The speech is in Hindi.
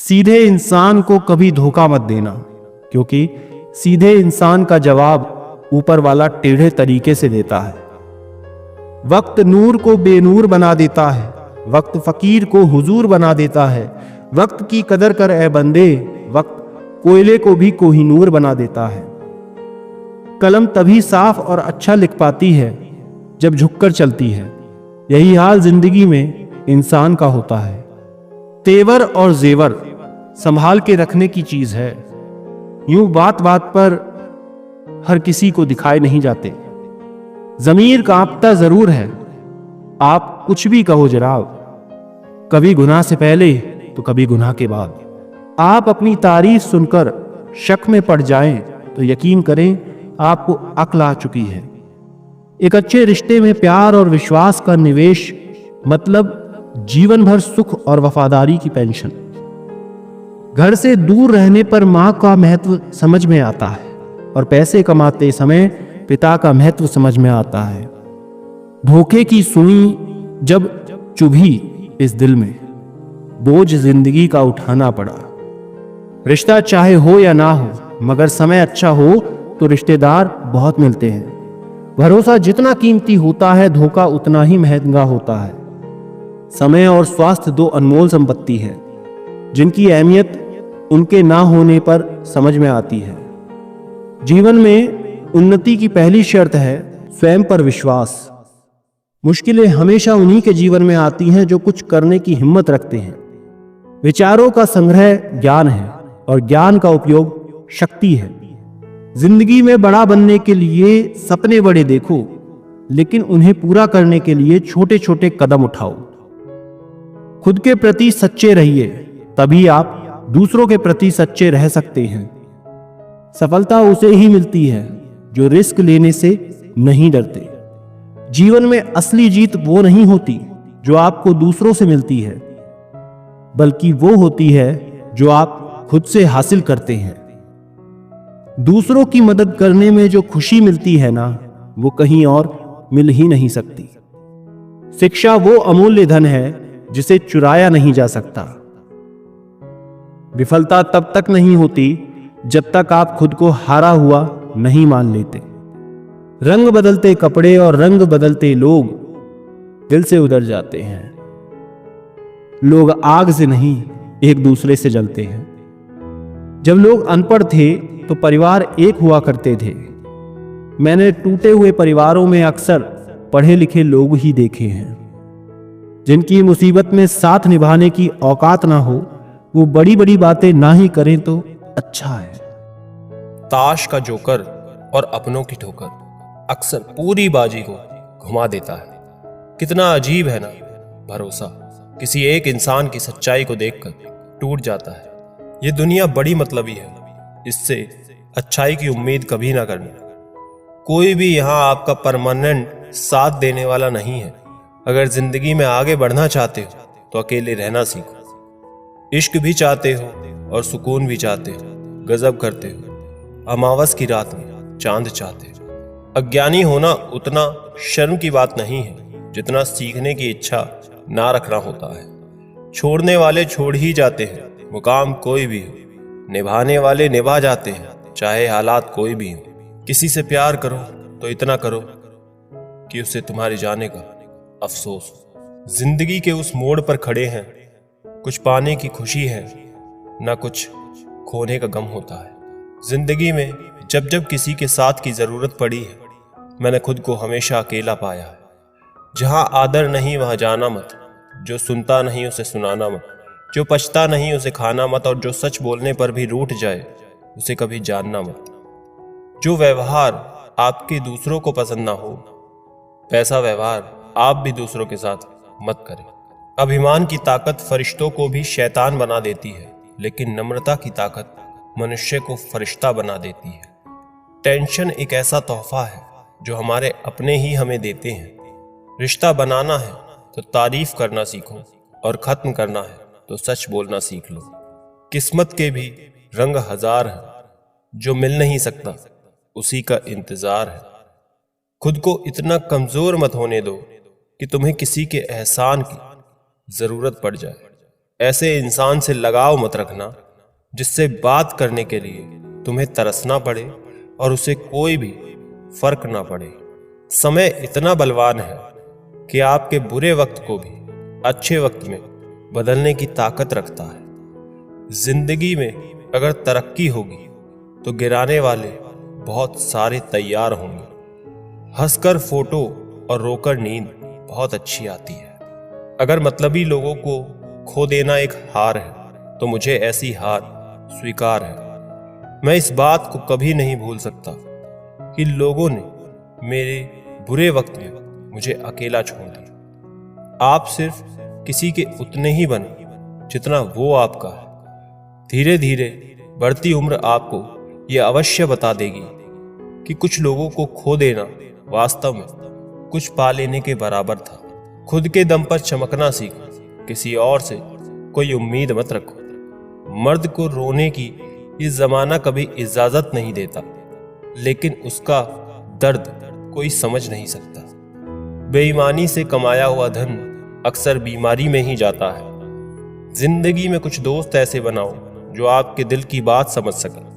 सीधे इंसान को कभी धोखा मत देना, क्योंकि सीधे इंसान का जवाब ऊपर वाला टेढ़े तरीके से देता है। वक्त नूर को बेनूर बना देता है, वक्त फकीर को हुजूर बना देता है। वक्त की कदर कर ए बंदे, वक्त कोयले को भी कोहिनूर बना देता है। कलम तभी साफ और अच्छा लिख पाती है जब झुककर चलती है। यही हाल जिंदगी में इंसान का होता है। तेवर और जेवर संभाल के रखने की चीज है, यूं बात बात पर हर किसी को दिखाए नहीं जाते। जमीर कांपता जरूर है, आप कुछ भी कहो जनाब, कभी गुनाह से पहले तो कभी गुनाह के बाद। आप अपनी तारीफ सुनकर शक में पड़ जाएं तो यकीन करें आपको अक्ल आ चुकी है। एक अच्छे रिश्ते में प्यार और विश्वास का निवेश मतलब जीवन भर सुख और वफादारी की पेंशन। घर से दूर रहने पर मां का महत्व समझ में आता है और पैसे कमाते समय पिता का महत्व समझ में आता है। धोखे की सुई जब चुभी इस दिल में, बोझ जिंदगी का उठाना पड़ा। रिश्ता चाहे हो या ना हो, मगर समय अच्छा हो तो रिश्तेदार बहुत मिलते हैं। भरोसा जितना कीमती होता है, धोखा उतना ही महंगा होता है। समय और स्वास्थ्य दो अनमोल संपत्ति है, जिनकी अहमियत उनके ना होने पर समझ में आती है। जीवन में उन्नति की पहली शर्त है स्वयं पर विश्वास। मुश्किलें हमेशा उन्हीं के जीवन में आती हैं जो कुछ करने की हिम्मत रखते हैं। विचारों का संग्रह ज्ञान है और ज्ञान का उपयोग शक्ति है। जिंदगी में बड़ा बनने के लिए सपने बड़े देखो, लेकिन उन्हें पूरा करने के लिए छोटे छोटे कदम उठाओ। खुद के प्रति सच्चे रहिए, तभी आप दूसरों के प्रति सच्चे रह सकते हैं। सफलता उसे ही मिलती है जो रिस्क लेने से नहीं डरते। जीवन में असली जीत वो नहीं होती जो आपको दूसरों से मिलती है, बल्कि वो होती है जो आप खुद से हासिल करते हैं। दूसरों की मदद करने में जो खुशी मिलती है ना, वो कहीं और मिल ही नहीं सकती। शिक्षा वो अमूल्य धन है जिसे चुराया नहीं जा सकता। विफलता तब तक नहीं होती जब तक आप खुद को हारा हुआ नहीं मान लेते। रंग बदलते कपड़े और रंग बदलते लोग दिल से उतर जाते हैं। लोग आग से नहीं, एक दूसरे से जलते हैं। जब लोग अनपढ़ थे तो परिवार एक हुआ करते थे। मैंने टूटे हुए परिवारों में अक्सर पढ़े लिखे लोग ही देखे हैं। जिनकी मुसीबत में साथ निभाने की औकात ना हो, वो बड़ी बड़ी बातें ना ही करें तो अच्छा है। ताश का जोकर और अपनों की ठोकर अक्सर पूरी बाजी को घुमा देता है। कितना अजीब है ना, भरोसा किसी एक इंसान की सच्चाई को देखकर टूट जाता है। ये दुनिया बड़ी मतलबी है, इससे अच्छाई की उम्मीद कभी ना करना। कोई भी यहाँ आपका परमानेंट साथ देने वाला नहीं है। अगर जिंदगी में आगे बढ़ना चाहते हो तो अकेले रहना सीखो। इश्क भी चाहते हो और सुकून भी चाहते हो, गजब करते हो। अमावस की रात में चांद चाहते हो। अज्ञानी होना उतना शर्म की बात नहीं है जितना सीखने की इच्छा ना रखना होता है। छोड़ने वाले छोड़ ही जाते हैं, मुकाम कोई भी हो। निभाने वाले निभा जाते हैं, चाहे हालात कोई भी हो। किसी से प्यार करो तो इतना करो कि उसे तुम्हारे जाने का अफसोस हो। जिंदगी के उस मोड़ पर खड़े हैं, कुछ पाने की खुशी है, ना कुछ खोने का गम होता है। जिंदगी में जब जब किसी के साथ की जरूरत पड़ी है, मैंने खुद को हमेशा अकेला पाया है। जहां आदर नहीं वहां जाना मत, जो सुनता नहीं उसे सुनाना मत, जो पछता नहीं उसे खाना मत, और जो सच बोलने पर भी रूठ जाए उसे कभी जानना मत। जो व्यवहार आपके दूसरों को पसंद ना हो, वैसा व्यवहार आप भी दूसरों के साथ मत करें। अभिमान की ताकत फरिश्तों को भी शैतान बना देती है, लेकिन नम्रता की ताकत मनुष्य को फरिश्ता बना देती है। टेंशन एक ऐसा तोहफा है जो हमारे अपने ही हमें देते हैं। रिश्ता बनाना है तो तारीफ करना सीखो, और खत्म करना है तो सच बोलना सीख लो। किस्मत के भी रंग हजार हैं, जो मिल नहीं सकता उसी का इंतजार है। खुद को इतना कमजोर मत होने दो कि तुम्हें किसी के एहसान की जरूरत पड़ जाए। ऐसे इंसान से लगाव मत रखना जिससे बात करने के लिए तुम्हें तरसना पड़े और उसे कोई भी फर्क ना पड़े। समय इतना बलवान है कि आपके बुरे वक्त को भी अच्छे वक्त में बदलने की ताकत रखता है। जिंदगी में अगर तरक्की होगी तो गिराने वाले बहुत सारे तैयार होंगे। हंसकर फोटो और रोकर नींद बहुत अच्छी आती है। अगर मतलबी लोगों को खो देना एक हार है तो मुझे ऐसी हार स्वीकार है। मैं इस बात को कभी नहीं भूल सकता कि लोगों ने मेरे बुरे वक्त में मुझे अकेला छोड़ दिया। आप सिर्फ किसी के उतने ही बने जितना वो आपका है। धीरे धीरे बढ़ती उम्र आपको ये अवश्य बता देगी कि कुछ लोगों को खो देना वास्तव में कुछ पा लेने के बराबर था। खुद के दम पर चमकना सीखो, किसी और से कोई उम्मीद मत रखो। मर्द को रोने की ये जमाना कभी इजाजत नहीं देता, लेकिन उसका दर्द कोई समझ नहीं सकता। बेईमानी से कमाया हुआ धन अक्सर बीमारी में ही जाता है। जिंदगी में कुछ दोस्त ऐसे बनाओ जो आपके दिल की बात समझ सकें।